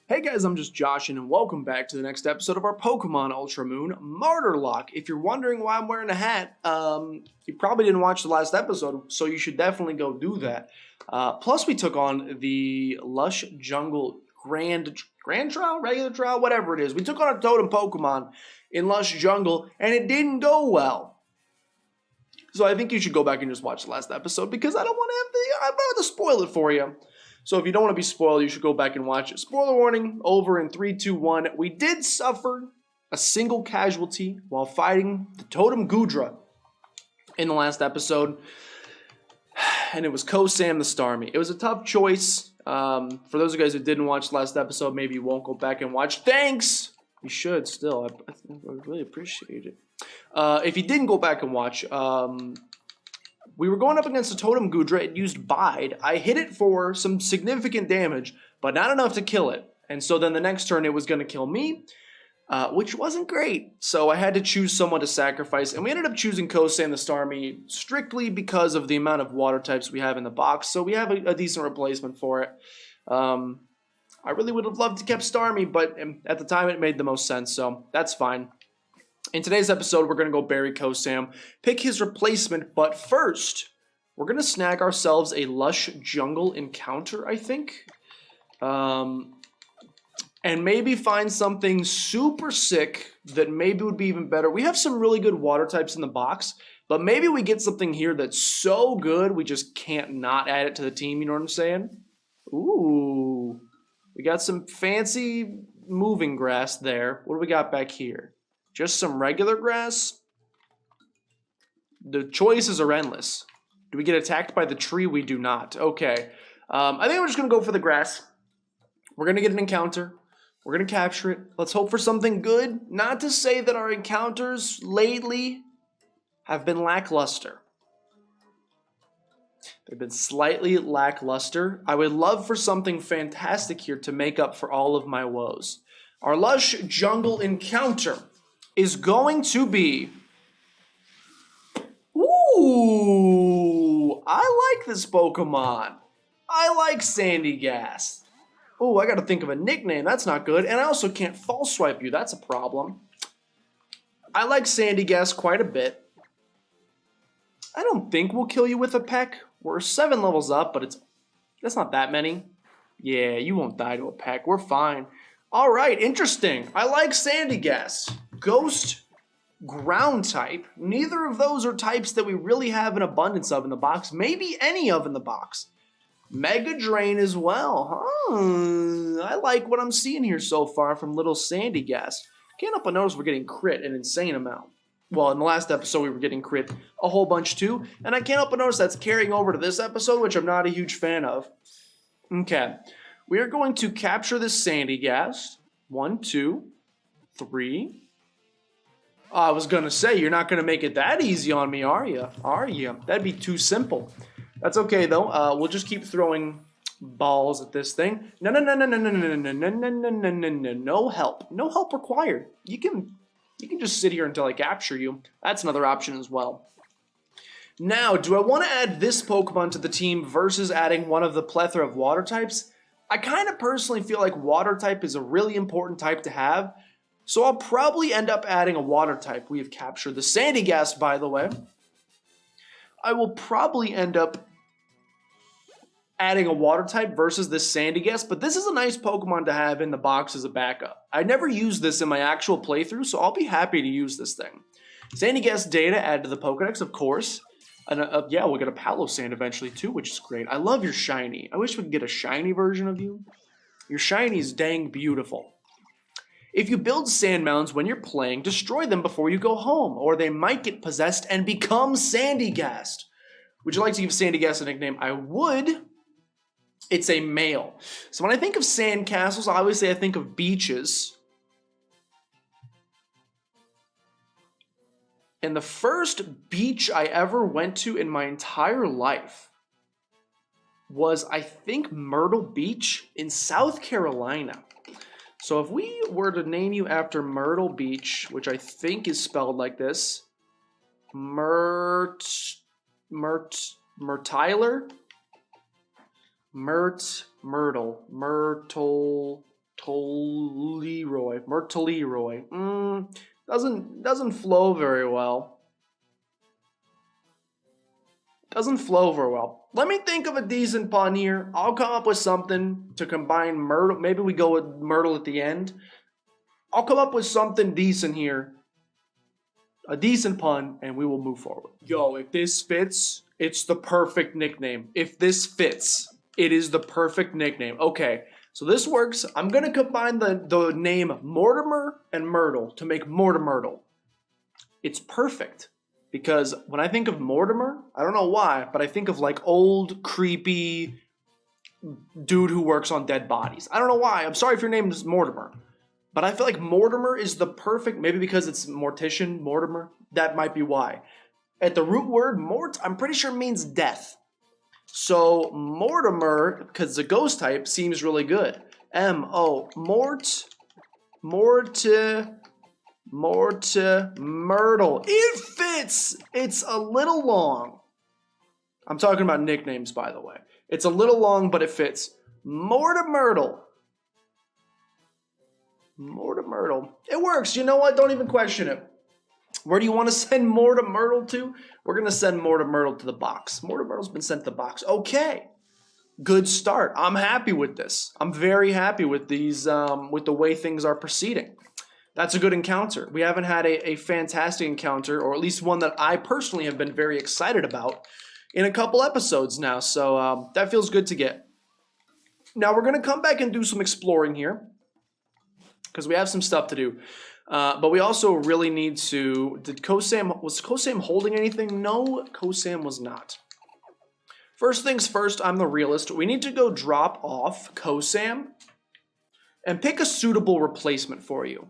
Hey guys, I'm just Josh, and welcome back to the next episode of our Pokemon Ultra Moon Martyrlocke. If you're wondering why I'm wearing a hat, you probably didn't watch the last episode, so you should definitely go do that. Plus, we took on the Lush Jungle Grand Trial, regular trial, whatever it is. We took on a totem Pokemon in Lush Jungle, and it didn't go well. So I think you should go back and just watch the last episode because I don't want to spoil it for you. So if you don't want to be spoiled, you should go back and watch it. Spoiler warning, over in 3, 2, 1. We did suffer a single casualty while fighting the Totem Goodra in the last episode. And it was Kosam the Starmie. It was a tough choice. For those of you guys who didn't watch the last episode, maybe you won't go back and watch. Thanks! You should still. I really appreciate it. If you didn't go back and watch, we were going up against a Totem Goodra. It used Bide. I hit it for some significant damage, but not enough to kill it. And so then the next turn it was going to kill me, which wasn't great. So I had to choose someone to sacrifice, and we ended up choosing Kosam the Starmie strictly because of the amount of water types we have in the box. So we have a decent replacement for it. I really would have loved to kept Starmie, but at the time it made the most sense, so that's fine. In today's episode, we're going to go bury Kosam, pick his replacement, but first, we're going to snag ourselves a Lush Jungle encounter, I think. And maybe find something super sick that maybe would be even better. We have some really good water types in the box, but maybe we get something here that's so good we just can't not add it to the team, you know what I'm saying? Ooh, we got some fancy moving grass there. What do we got back here? Just some regular grass? The choices are endless. Do we get attacked by the tree? We do not. Okay. I think we're just going to go for the grass. We're going to get an encounter. We're going to capture it. Let's hope for something good. Not to say that our encounters lately have been lackluster. They've been slightly lackluster. I would love for something fantastic here to make up for all of my woes. Our Lush Jungle encounter is going to be... Ooh, I like this Pokemon. I like Sandygast. Ooh, I gotta think of a nickname. That's not good. And I also can't false swipe you. That's a problem. I like Sandygast quite a bit. I don't think we'll kill you with a peck. We're 7 levels up, but that's not that many. Yeah, you won't die to a peck. We're fine. All right, interesting. I like Sandygast. Ghost, ground type. Neither of those are types that we really have an abundance of in the box. Maybe any of in the box. Mega Drain as well. Huh? I like what I'm seeing here so far from little Sandygast. Can't help but notice we're getting crit an insane amount. Well, in the last episode we were getting crit a whole bunch too. And I can't help but notice that's carrying over to this episode, which I'm not a huge fan of. Okay. We are going to capture this Sandygast. 1, 2, 3. I was going to say, you're not going to make it that easy on me, are you? Are you? That'd be too simple. That's okay, though. We'll just keep throwing balls at this thing. No, no, no, no, no, no, no, no, no, no, no, no, no, no, no help. No help required. You can just sit here until I capture you. That's another option as well. Now, do I want to add this Pokemon to the team versus adding one of the plethora of water types? I kind of personally feel like water type is a really important type to have. So I'll probably end up adding a water type. We have captured the Sandygast, by the way. I will probably end up adding a water type versus this Sandygast, but this is a nice Pokemon to have in the box as a backup. I never used this in my actual playthrough, so I'll be happy to use this thing. Sandygast data added to the Pokedex, of course. And yeah, we'll get a Palossand eventually too, which is great. I love your shiny. I wish we could get a shiny version of you. Your shiny is dang beautiful. If you build sand mounds when you're playing, destroy them before you go home, or they might get possessed and become Sandygast. Would you like to give Sandygast a nickname? I would. It's a male. So when I think of sand castles, obviously I think of beaches. And the first beach I ever went to in my entire life was, I think, Myrtle Beach in South Carolina. So if we were to name you after Myrtle Beach, which I think is spelled like this, Myrtle, Martyrlocke. Doesn't flow very well. Doesn't flow very well. Let me think of a decent pun here. I'll come up with something to combine Myrtle. Maybe we go with Myrtle at the end. I'll come up with something decent here. A decent pun, and we will move forward. Yo, if this fits, it's the perfect nickname. If this fits, it is the perfect nickname. Okay, so this works. I'm going to combine the name Mortimer and Myrtle to make Mortimertle. It's perfect. Because when I think of Mortimer, I don't know why, but I think of like old, creepy dude who works on dead bodies. I don't know why. I'm sorry if your name is Mortimer. But I feel like Mortimer is the perfect, maybe because it's mortician, Mortimer. That might be why. At the root word, mort, I'm pretty sure means death. So Mortimer, because the ghost type, seems really good. M-O, Myrtle. It fits! It's a little long. I'm talking about nicknames, by the way. It's a little long, but it fits. Mortimertle. It works. You know what? Don't even question it. Where do you want to send Mortimertle to? We're going to send Mortimertle to the box. Mortimertle's been sent to the box. Okay. Good start. I'm happy with this. I'm very happy with these, with the way things are proceeding. That's a good encounter. We haven't had a fantastic encounter, or at least one that I personally have been very excited about in a couple episodes now. So that feels good to get. Now we're going to come back and do some exploring here, because we have some stuff to do. But we also really need to... Was Kosam holding anything? No, Kosam was not. First things first, I'm the realist. We need to go drop off Kosam and pick a suitable replacement for you.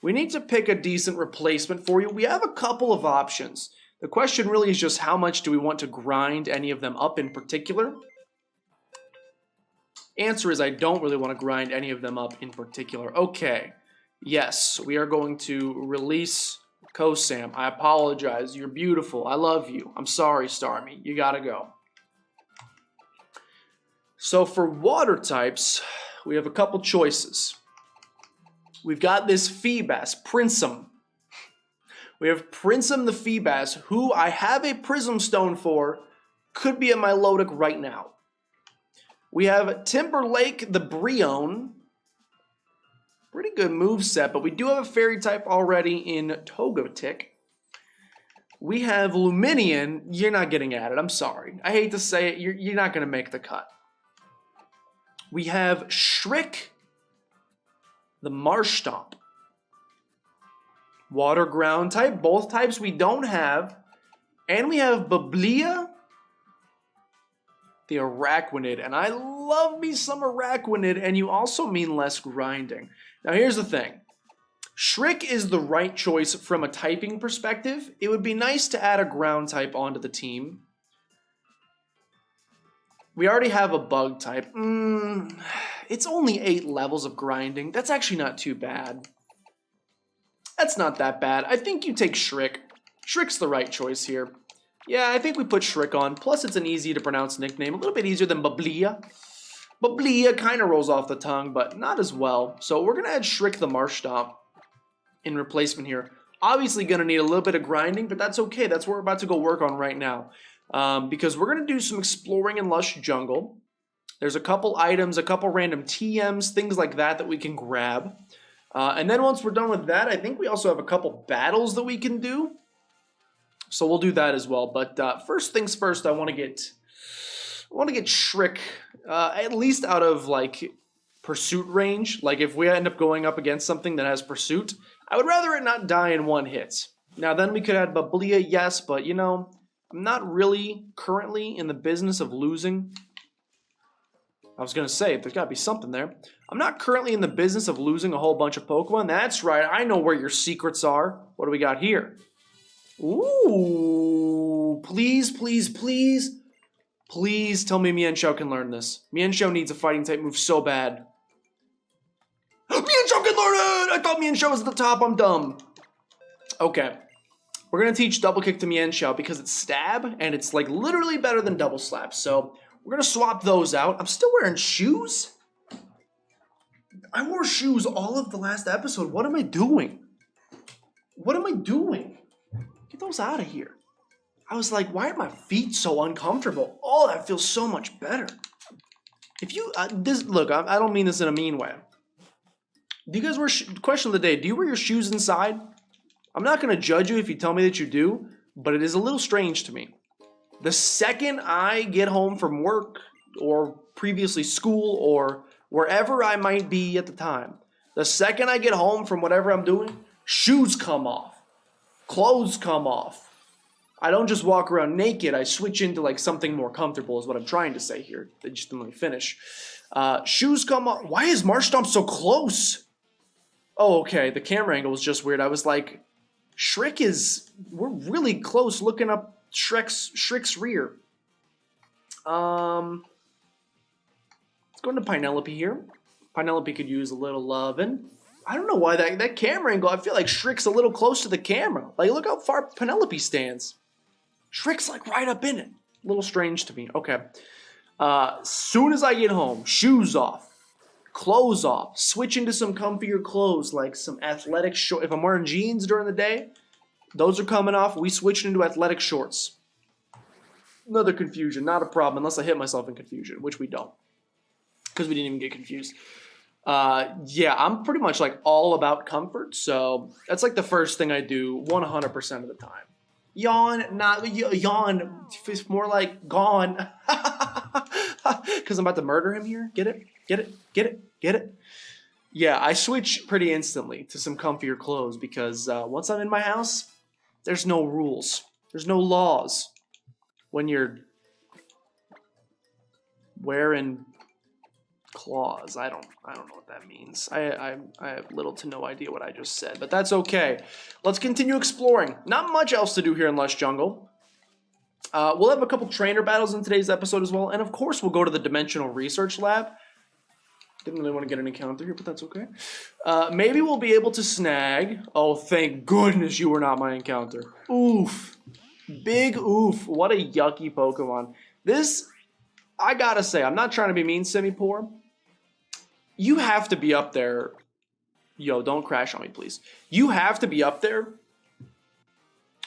We need to pick a decent replacement for you. We have a couple of options. The question really is just how much do we want to grind any of them up in particular? Answer is I don't really want to grind any of them up in particular. Okay. Yes, we are going to release Kosam. I apologize. You're beautiful. I love you. I'm sorry, Starmie. You gotta go. So for water types, we have a couple choices. We've got this Feebas, Princem. We have Princem the Feebas, who I have a Prism Stone for, could be at my Lodic right now. We have Timberlake the Brion. Pretty good moveset, but we do have a fairy type already in Togetic. We have Luminion. You're not getting added. I'm sorry. I hate to say it. You're not going to make the cut. We have Shriek the Marshtomp. Water ground type. Both types we don't have. And we have Bablia the Araquanid. And I love me some Araquanid. And you also mean less grinding. Now here's the thing. Shriek is the right choice from a typing perspective. It would be nice to add a ground type onto the team. We already have a bug type. It's only 8 levels of grinding. That's actually not too bad. That's not that bad. I think you take Shriek. Shriek's the right choice here. Yeah, I think we put Shriek on. Plus, it's an easy to pronounce nickname. A little bit easier than Bablia. Bablia kind of rolls off the tongue, but not as well. So we're going to add Shriek the Marshtomp in replacement here. Obviously going to need a little bit of grinding, but that's okay. That's what we're about to go work on right now. Because we're going to do some exploring in Lush Jungle. There's a couple items, a couple random TMs, things like that that we can grab. And then once we're done with that, I think we also have a couple battles that we can do. So we'll do that as well. But first things first, I want to get Shriek at least out of like pursuit range. Like if we end up going up against something that has pursuit, I would rather it not die in one hit. Now then we could add Bablia, yes, but you know, I'm not really currently in the business of losing. I was going to say, there's got to be something there. I'm not currently in the business of losing a whole bunch of Pokemon. That's right, I know where your secrets are. What do we got here? Ooh, please, please, please. Please tell me Mienshao can learn this. Mienshao needs a fighting type move so bad. Mienshao can learn it! I thought Mienshao was at the top. I'm dumb. Okay. We're going to teach Double Kick to Mienshao because it's stab, and it's like literally better than Double Slap. So we're going to swap those out. I'm still wearing shoes? I wore shoes all of the last episode. What am I doing? What am I doing? Get those out of here. I was like, why are my feet so uncomfortable? Oh, that feels so much better. If you, look, I don't mean this in a mean way. Do you guys wear, question of the day, do you wear your shoes inside? I'm not going to judge you if you tell me that you do, but it is a little strange to me. The second I get home from work or previously school or wherever I might be at the time, the second I get home from whatever I'm doing, shoes come off, clothes come off. I don't just walk around naked. I switch into like something more comfortable is what I'm trying to say here. Just let me finish. Shoes come off. Why is Marshtomp so close? Oh, okay. The camera angle was just weird. I was like, we're really close looking up Shrek's rear. Let's go into Pinelope here. Pinelope could use a little loving. I don't know why that camera angle, I feel like Shrek's a little close to the camera. Like, look how far Penelope stands. Shrek's like right up in it. A little strange to me. Okay. Soon as I get home, shoes off, clothes off, switch into some comfier clothes, like some athletic shorts. If I'm wearing jeans during the day, those are coming off. We switch into athletic shorts. Another confusion, not a problem, unless I hit myself in confusion, which we don't. Because we didn't even get confused. Yeah, I'm pretty much like all about comfort, so that's like the first thing I do 100% of the time. Yawn, not yawn, it's more like gone. Because I'm about to murder him here. Get it? Get it? Get it? Get it? Yeah, I switch pretty instantly to some comfier clothes because once I'm in my house, there's no rules. There's no laws when you're wearing claws. I don't know what that means. I have little to no idea what I just said, but that's okay. Let's continue exploring. Not much else to do here in Lush Jungle. We'll have a couple trainer battles in today's episode as well, and of course we'll go to the Dimensional Research Lab. Didn't really want to get an encounter here, but that's okay. Maybe we'll be able to snag... Oh, thank goodness you were not my encounter. Oof. Big oof. What a yucky Pokemon. This, I gotta say, I'm not trying to be mean, Semi-Poor. You have to be up there. Yo, don't crash on me, please. You have to be up there,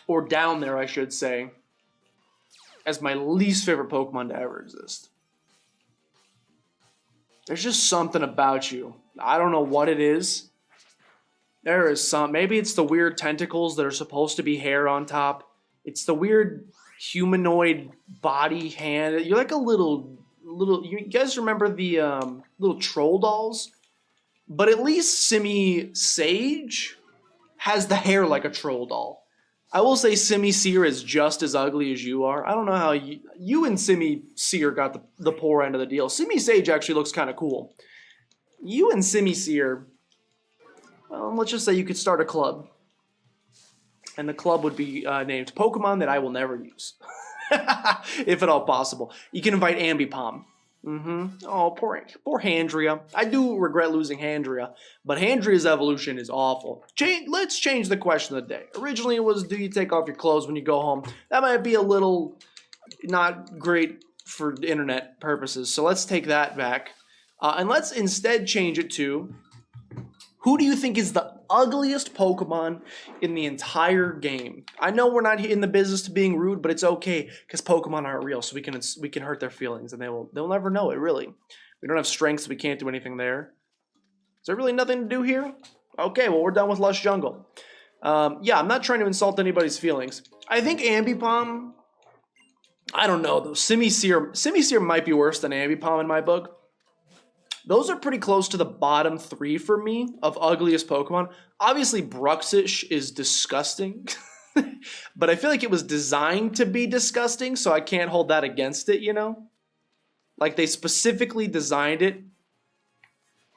or down there, I should say, as my least favorite Pokemon to ever exist. There's just something about you. I don't know what it is. There is some. Maybe it's the weird tentacles that are supposed to be hair on top. It's the weird humanoid body hand. You're like a little. You guys remember the little troll dolls? But at least Simi Sage has the hair like a troll doll. I will say Simi Seer is just as ugly as you are. I don't know how you and Simi Seer got the poor end of the deal. Simi Sage actually looks kind of cool. You and Simi Seer, well, let's just say you could start a club. And the club would be named Pokemon that I will never use. If at all possible. You can invite Ambipom. Oh, poor Handria. I do regret losing Handria, but Handria's evolution is awful. Let's change the question of the day. Originally it was, do you take off your clothes when you go home? That might be a little not great for internet purposes, so let's take that back. And let's instead change it to, who do you think is the ugliest Pokemon in the entire game? I know we're not in the business to being rude, but it's okay because Pokemon aren't real, so we can hurt their feelings, and they'll never know it. Really, we don't have strength, so we can't do anything there. Is there really nothing to do here? Okay, well we're done with Lush Jungle. Yeah, I'm not trying to insult anybody's feelings. I think Ambipom. I don't know though. Simi Seer might be worse than Ambipom in my book. Those are pretty close to the bottom 3 for me of ugliest Pokemon. Obviously, Bruxish is disgusting. But I feel like it was designed to be disgusting, so I can't hold that against it, you know? Like, they specifically designed it.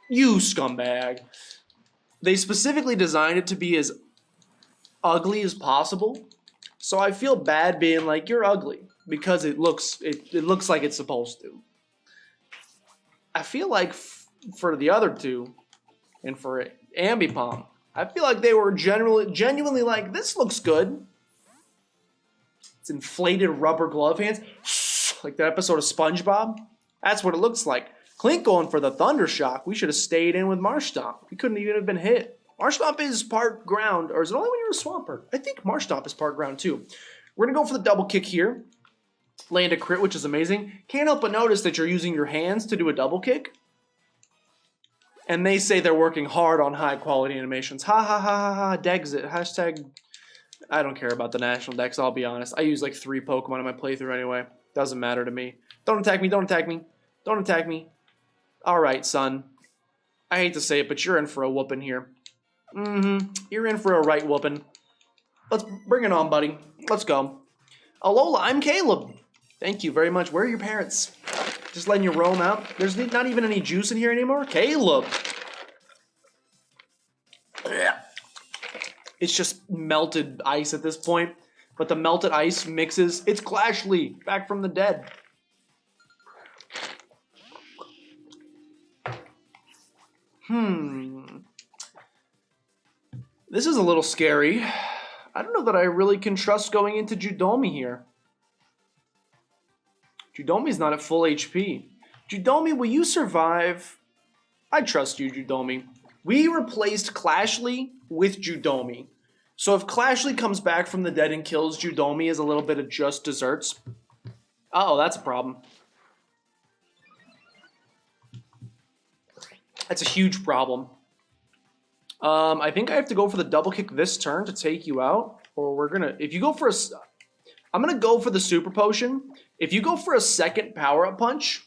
You scumbag. They specifically designed it to be as ugly as possible. So I feel bad being like, you're ugly. Because it looks like it's supposed to. I feel like for the other two, and for Ambipom, I feel like they were genuinely like, this looks good. It's inflated rubber glove hands, like that episode of SpongeBob. That's what it looks like. Clink going for the Thunder Shock. We should have stayed in with Marshtomp. We couldn't even have been hit. Marshtomp is part ground, or is it only when you're a Swampert? I think Marshtomp is part ground too. We're going to go for the double kick here. Land a crit, which is amazing. Can't help but notice that you're using your hands to do a double kick. And they say they're working hard on high quality animations. Ha ha ha ha ha. Dexit. Hashtag. I don't care about the national decks, I'll be honest. I use like 3 Pokemon in my playthrough anyway. Doesn't matter to me. Don't attack me, don't attack me. Don't attack me. Alright, son. I hate to say it, but you're in for a whooping here. You're in for a right whooping. Let's bring it on, buddy. Let's go. Alola, I'm Caleb. Thank you very much. Where are your parents? Just letting you roam out? There's not even any juice in here anymore? Caleb. It's just melted ice at this point. But the melted ice mixes. It's Clashly, back from the dead. This is a little scary. I don't know that I really can trust going into Judomi here. Judomi's not at full HP. Judomi, will you survive? I trust you, Judomi. We replaced Clashly with Judomi. So if Clashly comes back from the dead and kills Judomi as a little bit of just desserts. Uh-oh, that's a problem. That's a huge problem. I think I have to go for the double kick this turn to take you out. Or we're going to... If you go for a... I'm going to go for the Super Potion. If you go for a second power-up punch,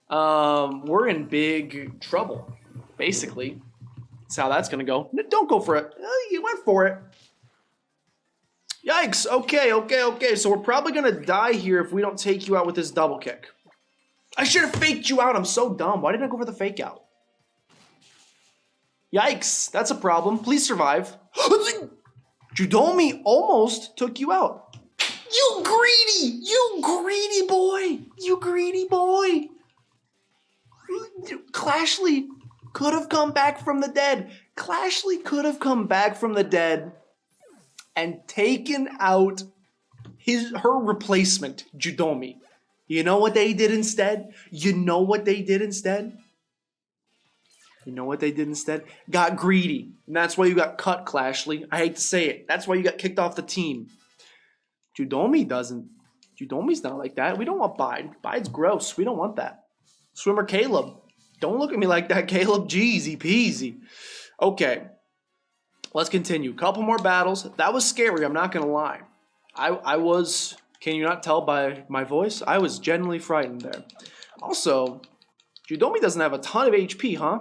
we're in big trouble, basically. That's how that's going to go. Don't go for it. You went for it. Yikes. Okay. So we're probably going to die here if we don't take you out with this double kick. I should have faked you out. I'm so dumb. Why didn't I go for the fake out? Yikes. That's a problem. Please survive. Judomi almost took you out. You greedy boy. You greedy boy. Clashly could have come back from the dead. Clashly could have come back from the dead and taken out her replacement, Judomi. You know what they did instead? Got greedy. And that's why you got cut, Clashly. I hate to say it. That's why you got kicked off the team. Judomi's not like that. We don't want Bide. Bide's gross. We don't want that. Swimmer Caleb. Don't look at me like that, Caleb. Jeezy peasy. Okay. Let's continue. Couple more battles. That was scary. I'm not going to lie. I was... Can you not tell by my voice? I was genuinely frightened there. Also, Judomi doesn't have a ton of HP, huh?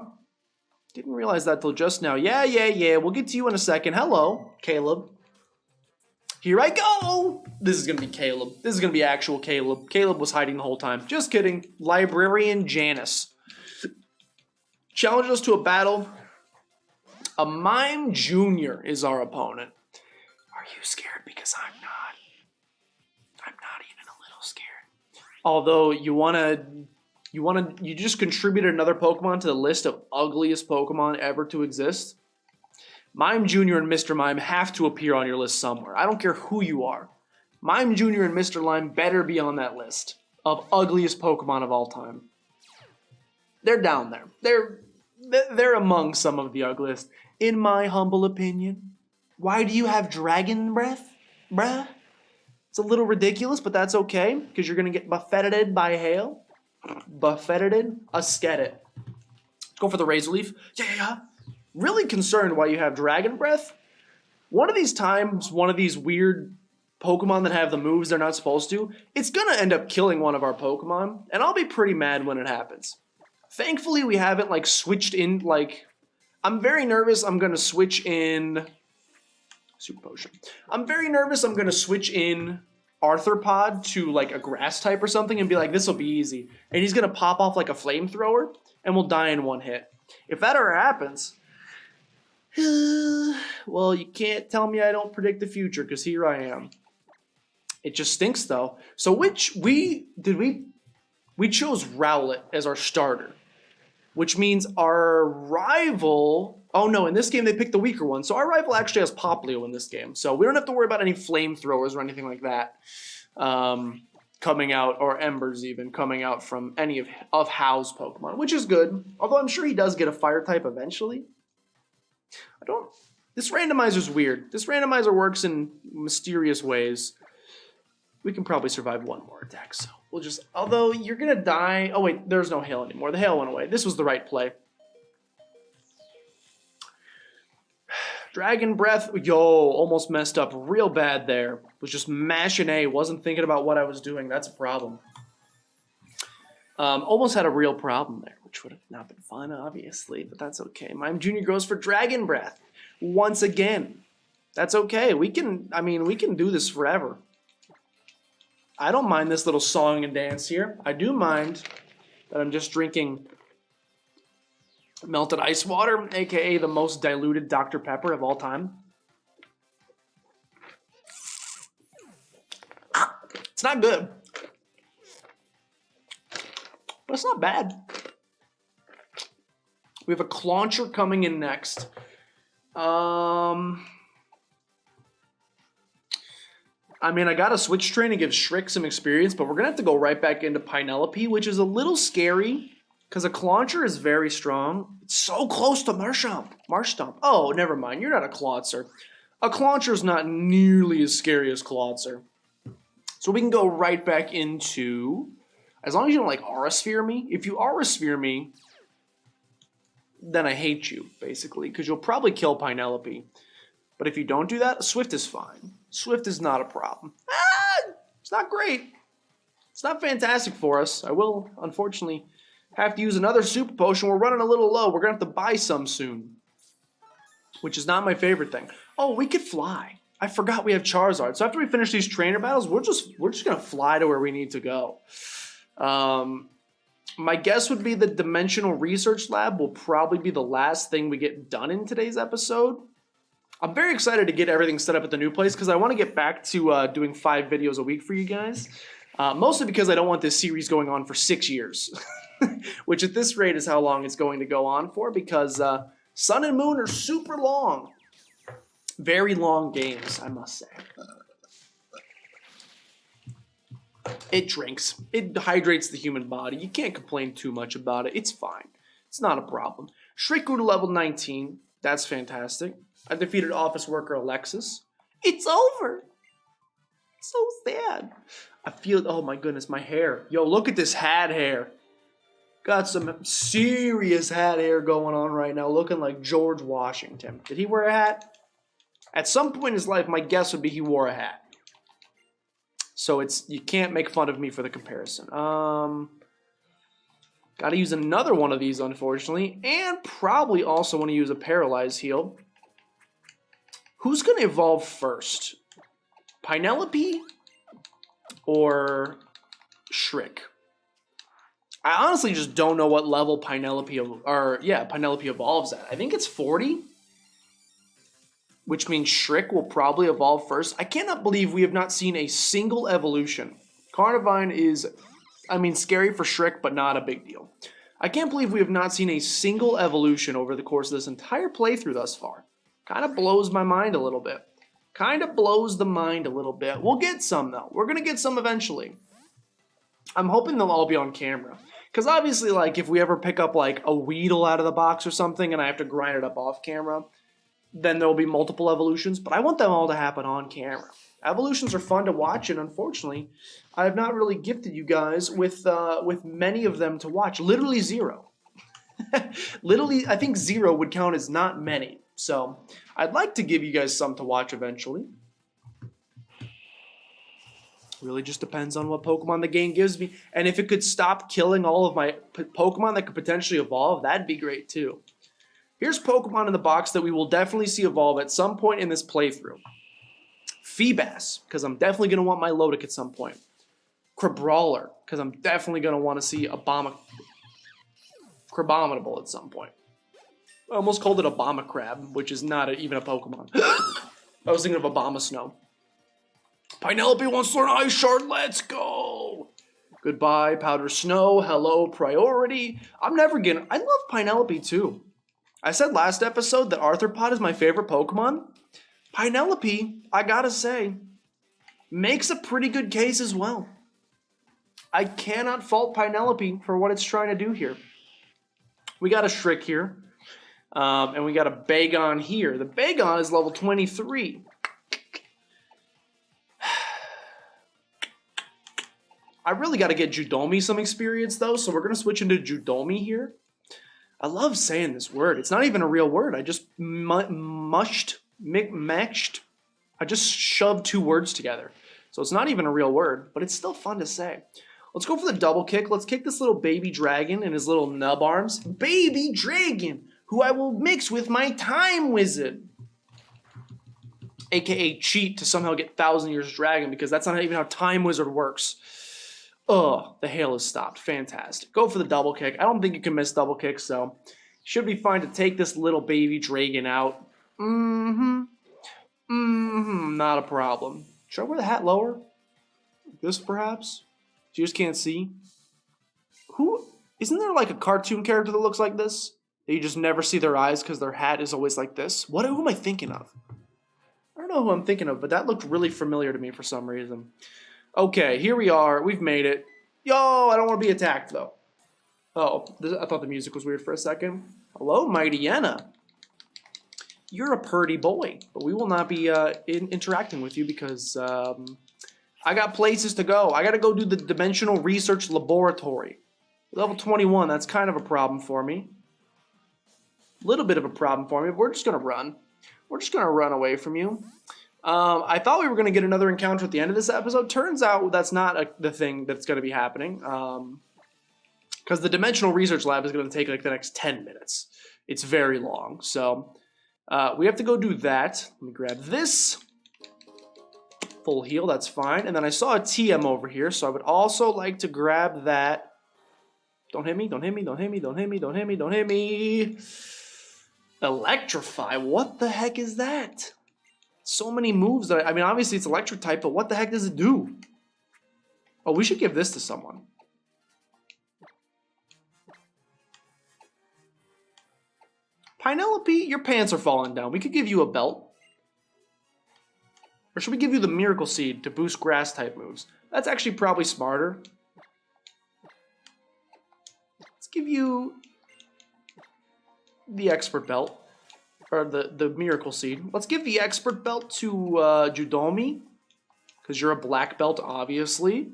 Didn't realize that till just now. Yeah. We'll get to you in a second. Hello, Caleb. Here I go. This is going to be Caleb. This is going to be actual Caleb. Caleb was hiding the whole time. Just kidding. Librarian Janice. Challenged us to a battle. A Mime Jr. is our opponent. Are you scared? Because I'm not. I'm not even a little scared. Although you just contributed another Pokemon to the list of ugliest Pokemon ever to exist. Mime Jr. and Mr. Mime have to appear on your list somewhere. I don't care who you are. Mime Jr. and Mr. Mime better be on that list of ugliest Pokemon of all time. They're down there. They're among some of the ugliest, in my humble opinion. Why do you have dragon breath, bruh? It's a little ridiculous, but that's okay, because you're going to get buffeted by hail. Buffeted? Asketit. Go for the Razor Leaf. Yeah. Really concerned why you have Dragon Breath. One of these times, one of these weird Pokemon that have the moves they're not supposed to, it's going to end up killing one of our Pokemon, and I'll be pretty mad when it happens. Thankfully, we haven't, switched in, I'm very nervous I'm going to switch in... Super Potion. I'm very nervous I'm going to switch in Arthropod to, a grass type or something and be like, this will be easy. And he's going to pop off like a flamethrower, and we'll die in one hit. If that ever happens... well, you can't tell me I don't predict the future, because here I am. It just stinks, though. So we chose Rowlet as our starter, which means our rival... Oh, no, in this game, they picked the weaker one. So our rival actually has Poplio in this game. So we don't have to worry about any flamethrowers or anything like that. Because coming out, or embers even, coming out from any of How's Pokemon, which is good. Although I'm sure he does get a fire type eventually. This randomizer's weird. This randomizer works in mysterious ways. We can probably survive one more attack, so we'll just, although you're gonna die. Oh wait, there's no hail anymore. The hail went away. This was the right play. Dragon Breath, yo, almost messed up real bad there. Was just mashing A, wasn't thinking about what I was doing. That's a problem. Almost had a real problem there, which would have not been fun, obviously, but that's okay. Mime Jr. goes for Dragon Breath once again. That's okay. We can do this forever. I don't mind this little song and dance here. I do mind that I'm just drinking melted ice water, aka the most diluted Dr. Pepper of all time. It's not good, but it's not bad. We have a Clauncher coming in next. I mean, I got to switch train and give Shriek some experience, but we're going to have to go right back into Pinelope, which is a little scary because a Clauncher is very strong. It's so close to Marshtomp. Oh, never mind. You're not a Clauncher. A Clauncher is not nearly as scary as Clauncher. So we can go right back into, as long as you don't like Aura Sphere me. If you Aura Sphere me, then I hate you, basically, because you'll probably kill Pinelope. But if you don't do that, Swift is fine. Swift is not a problem. It's not great. It's not fantastic for us. I will, unfortunately, have to use another Super Potion. We're running a little low. We're going to have to buy some soon, which is not my favorite thing. Oh, we could fly. I forgot we have Charizard. So after we finish these trainer battles, we're just going to fly to where we need to go. My guess would be the Dimensional Research Lab will probably be the last thing we get done in today's episode. I'm very excited to get everything set up at the new place because I want to get back to doing 5 videos a week for you guys. Mostly because I don't want this series going on for 6 years, which at this rate is how long it's going to go on for, because Sun and Moon are super long. Very long games, I must say. It drinks. It hydrates the human body. You can't complain too much about it. It's fine. It's not a problem. Shriek grew to level 19. That's fantastic. I defeated office worker Alexis. It's over. So sad. I feel, oh my goodness, my hair. Yo, look at this hat hair. Got some serious hat hair going on right now, looking like George Washington. Did he wear a hat? At some point in his life, my guess would be he wore a hat. So you can't make fun of me for the comparison. Got to use another one of these, unfortunately, and probably also want to use a Paralyze Heal. Who's going to evolve first? Pinelope or Shriek? I honestly just don't know what level Pinelope evolves at. I think it's 40, which means Shriek will probably evolve first. I cannot believe we have not seen a single evolution. Carnivine is, scary for Shriek, but not a big deal. I can't believe we have not seen a single evolution over the course of this entire playthrough thus far. Kind of blows my mind a little bit. We'll get some, though. We're going to get some eventually. I'm hoping they'll all be on camera. Because obviously, if we ever pick up, a Weedle out of the box or something and I have to grind it up off camera, then there will be multiple evolutions. But I want them all to happen on camera. Evolutions are fun to watch, and unfortunately, I have not really gifted you guys with many of them to watch. Literally 0. Literally, I think 0 would count as not many. So, I'd like to give you guys some to watch eventually. Really just depends on what Pokemon the game gives me. And if it could stop killing all of my Pokemon that could potentially evolve, that'd be great too. Here's Pokemon in the box that we will definitely see evolve at some point in this playthrough. Feebas, because I'm definitely going to want my Milotic at some point. Crabrawler, because I'm definitely going to want to see Crabominable at some point. I almost called it Obama-Crab, which is not even a Pokemon. I was thinking of Obama-Snow. Pinelope wants to learn Ice Shard. Let's go. Goodbye, Powder Snow. Hello, Priority. I love Pinelope too. I said last episode that Arthropod is my favorite Pokemon. Pinelope, I gotta say, makes a pretty good case as well. I cannot fault Penelope for what it's trying to do here. We got a Shriek here. And we got a Bagon here. The Bagon is level 23. I really got to get Judomi some experience, though, so we're going to switch into Judomi here. I love saying this word. It's not even a real word. I just mashed. I just shoved two words together. So it's not even a real word, but it's still fun to say. Let's go for the double kick. Let's kick this little baby dragon in his little nub arms. Baby dragon, who I will mix with my time wizard. AKA cheat to somehow get 1,000 Years Dragon, because that's not even how time wizard works. Ugh, the hail has stopped. Fantastic. Go for the double kick. I don't think you can miss double kicks, so should be fine to take this little baby dragon out. Not a problem. Should I wear the hat lower? This perhaps? So you just can't see? Who? Isn't there like a cartoon character that looks like this? That you just never see their eyes because their hat is always like this? Who am I thinking of? I don't know who I'm thinking of, but that looked really familiar to me for some reason. Okay, here we are. We've made it. Yo, I don't want to be attacked, though. Oh, I thought the music was weird for a second. Hello, Mighty Anna. You're a purty boy, but we will not be interacting with you because I got places to go. I got to go do the Dimensional Research Laboratory. Level 21, that's kind of a problem for me. A little bit of a problem for me, but we're just going to run. We're just going to run away from you. I thought we were going to get another encounter at the end of this episode. Turns out that's not the thing that's going to be happening. Because the Dimensional Research Lab is going to take like the next 10 minutes. It's very long. So we have to go do that. Let me grab this. Full heal, that's fine. And then I saw a TM over here, so I would also like to grab that. Don't hit me, don't hit me, don't hit me, don't hit me, don't hit me, don't hit me. Electrify, what the heck is that? So many moves that I mean, obviously it's electric type, but what the heck does it do? Oh, we should give this to someone. Penelope, your pants are falling down. We could give you a belt. Or should we give you the Miracle Seed to boost grass type moves? That's actually probably smarter. Let's give you the Expert Belt. Or the Miracle Seed. Let's give the Expert Belt to Judomi. Because you're a black belt, obviously.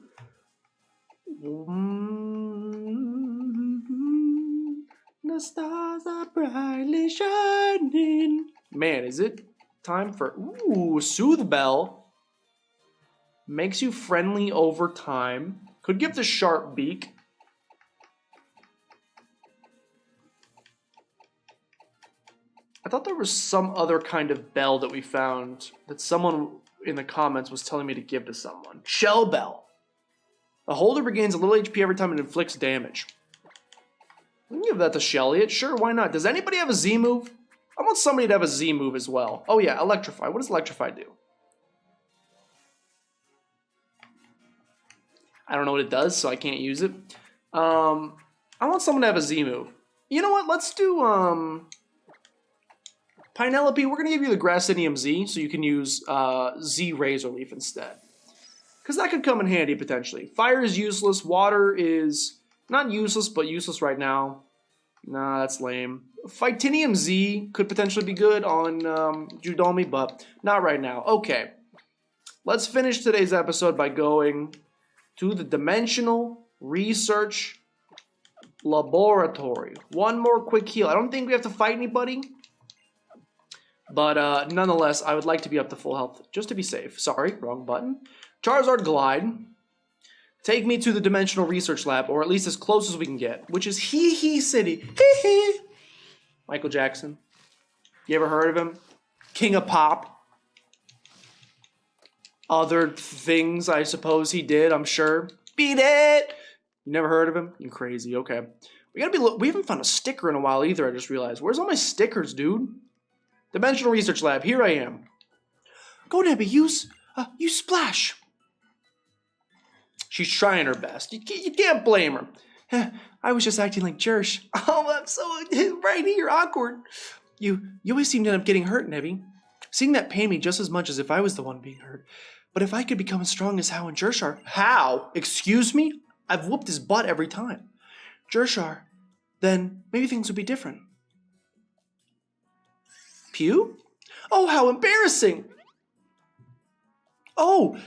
The stars are brightly shining. Man, is it time for... Ooh, Soothe Bell. Makes you friendly over time. Could give the Sharp Beak. I thought there was some other kind of bell that we found that someone in the comments was telling me to give to someone. Shell Bell. The holder regains a little HP every time it inflicts damage. We can give that to Shelliot. Sure, why not? Does anybody have a Z move? I want somebody to have a Z move as well. Oh yeah, Electrify. What does Electrify do? I don't know what it does, so I can't use it. I want someone to have a Z move. You know what? Let's do... Penelope, we're going to give you the Grassinium Z, so you can use Z Razor Leaf instead. Because that could come in handy, potentially. Fire is useless. Water is not useless, but useless right now. Nah, that's lame. Fightinium Z could potentially be good on Judomi, but not right now. Okay. Let's finish today's episode by going to the Dimensional Research Laboratory. One more quick heal. I don't think we have to fight anybody. But nonetheless, I would like to be up to full health, just to be safe. Sorry, wrong button. Charizard Glide. Take me to the Dimensional Research Lab, or at least as close as we can get, which is Hee Hee City. Hee Hee. Michael Jackson. You ever heard of him? King of Pop. Other things, I suppose he did, I'm sure. Beat it! You never heard of him? You crazy, okay. We haven't found a sticker in a while either, I just realized. Where's all my stickers, dude? Dimensional Research Lab, here I am. Go, Nebby, use Splash. She's trying her best. You can't blame her. I was just acting like Jersh. Oh, I'm so right here, awkward. You always seem to end up getting hurt, Nebby. Seeing that pained me just as much as if I was the one being hurt. But if I could become as strong as How and Jersh are... How? Excuse me? I've whooped his butt every time. Jershar, then maybe things would be different. Pew? Oh, how embarrassing! Oh,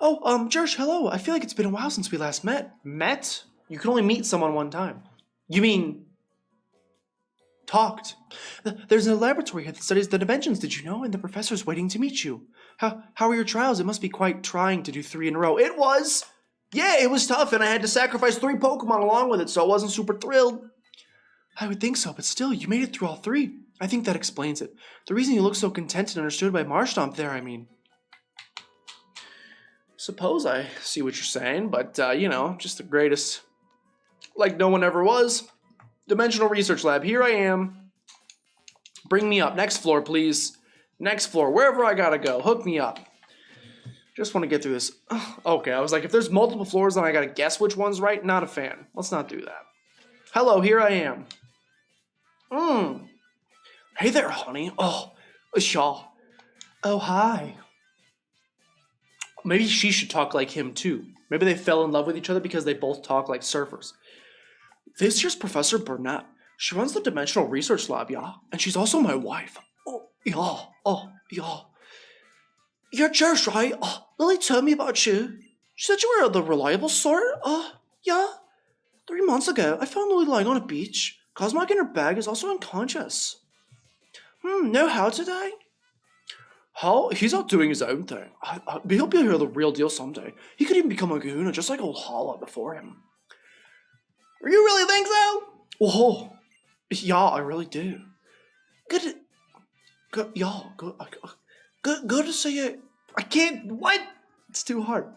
Jersh, hello. I feel like it's been a while since we last met. Met? You can only meet someone one time. You mean talked? There's a laboratory here that studies the dimensions, did you know? And the professor's waiting to meet you. How are your trials? It must be quite trying to do 3 in a row. It was! Yeah, it was tough, and I had to sacrifice 3 Pokemon along with it, so I wasn't super thrilled. I would think so, but still, you made it through all 3. I think that explains it. The reason you look so content and understood by Marshtomp there, I mean. Suppose I see what you're saying, but, you know, just the greatest. Like no one ever was. Dimensional Research Lab, here I am. Bring me up. Next floor, please. Next floor, wherever I gotta go. Hook me up. Just want to get through this. Okay, I was like, if there's multiple floors, then I gotta guess which one's right. Not a fan. Let's not do that. Hello, here I am. Hey there, honey. Oh, Shaw. Oh, hi. Maybe she should talk like him, too. Maybe they fell in love with each other because they both talk like surfers. This here's Professor Burnett. She runs the Dimensional Research Lab, yeah? And she's also my wife. Oh, yeah. You're Jersh, right? Oh, Lily told me about you. She said you were the reliable sort? Yeah. 3 months ago, I found Lily lying on a beach. Cosmog in her bag is also unconscious. No How today? How? He's out doing his own thing. He'll be here the real deal someday. He could even become a Goona, just like old Hala before him. You really think so? Oh, yeah, I really do. Good to see you. I can't, what? It's too hard.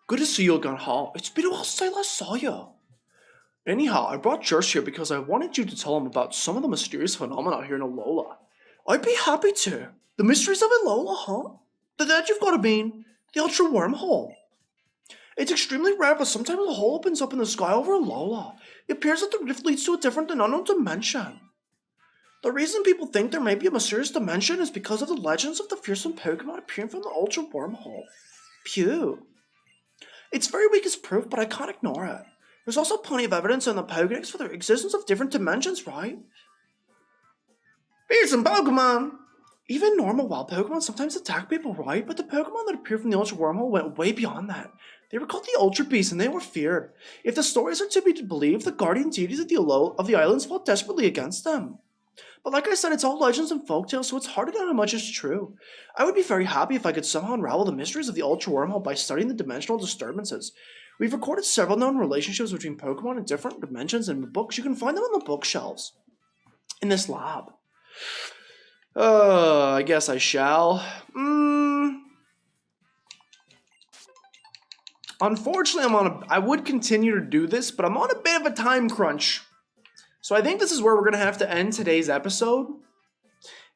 Good to see you again, Hal. It's been a while since I last saw you. Anyhow, I brought Jersh here because I wanted you to tell him about some of the mysterious phenomena here in Alola. I'd be happy to. The mysteries of Alola, huh? That you've got to mean the Ultra Wormhole. It's extremely rare, but sometimes a hole opens up in the sky over Alola. It appears that the rift leads to a different and unknown dimension. The reason people think there may be a mysterious dimension is because of the legends of the fearsome Pokemon appearing from the Ultra Wormhole. Pew. It's very weak as proof, but I can't ignore it. There's also plenty of evidence in the Pokedex for the existence of different dimensions, right? Fearsome Pokemon! Even normal wild Pokemon sometimes attack people, right? But the Pokemon that appeared from the Ultra Wormhole went way beyond that. They were called the Ultra Beasts, and they were feared. If the stories are to be believed, the guardian deities of the islands fought desperately against them. But like I said, it's all legends and folktales, so it's hard to know how much is true. I would be very happy if I could somehow unravel the mysteries of the Ultra Wormhole by studying the dimensional disturbances. We've recorded several known relationships between Pokemon in different dimensions in the books. You can find them on the bookshelves in this lab. I guess I shall. Unfortunately, I would continue to do this, but I'm on a bit of a time crunch. So I think this is where we're going to have to end today's episode.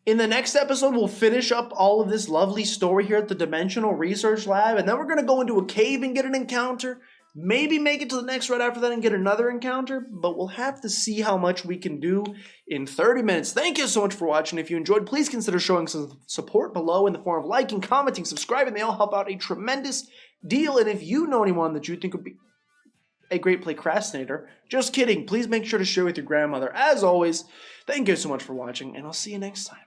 In the next episode, we'll finish up all of this lovely story here at the Dimensional Research Lab, and then we're going to go into a cave and get an encounter. Maybe make it to the next right after that and get another encounter, but we'll have to see how much we can do in 30 minutes. Thank you so much for watching. If you enjoyed, please consider showing some support below in the form of liking, commenting, subscribing. They all help out a tremendous deal, and if you know anyone that you think would be a great procrastinator, just kidding, please make sure to share with your grandmother. As always, thank you so much for watching, and I'll see you next time.